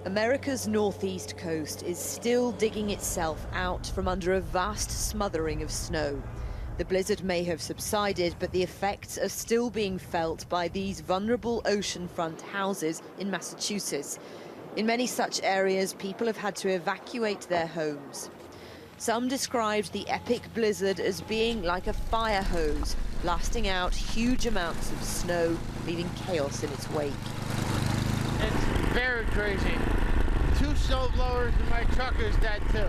America's northeast coast is still digging itself out from under a vast smothering of snow. The blizzard may have subsided, but the effects are still being felt by these vulnerable oceanfront houses in Massachusetts. In many such areas, people have had to evacuate their homes. Some described the epic blizzard as being like a fire hose, blasting out huge amounts of snow, leaving chaos in its wake. It's very crazy. 2 snow blowers and my truck is dead too.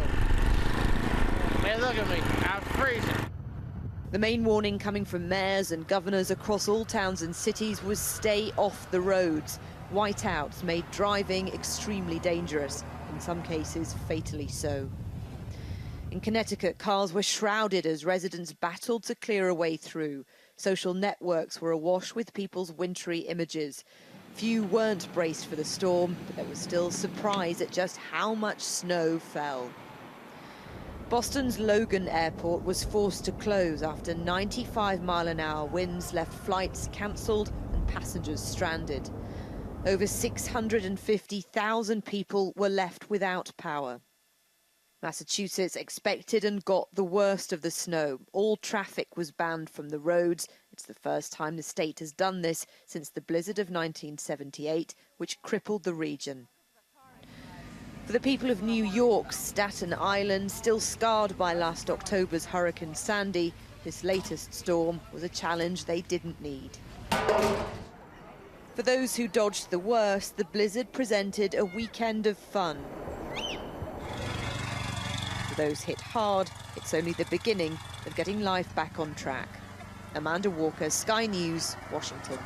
Hey, look at me, I'm freezing. The main warning coming from mayors and governors across all towns and cities was stay off the roads. Whiteouts made driving extremely dangerous, in some cases fatally so. In Connecticut, cars were shrouded as residents battled to clear a way through. Social networks were awash with people's wintry images. Few weren't braced for the storm, but there was still surprise at just how much snow fell. Boston's Logan Airport was forced to close after 95-mile-an-hour winds left flights cancelled and passengers stranded. Over 650,000 people were left without power. Massachusetts expected and got the worst of the snow. All traffic was banned from the roads. It's the first time the state has done this since the blizzard of 1978, which crippled the region. For the people of New York's Staten Island, still scarred by last October's Hurricane Sandy, this latest storm was a challenge they didn't need. For those who dodged the worst, the blizzard presented a weekend of fun. For those hit hard, it's only the beginning of getting life back on track. Amanda Walker, Sky News, Washington.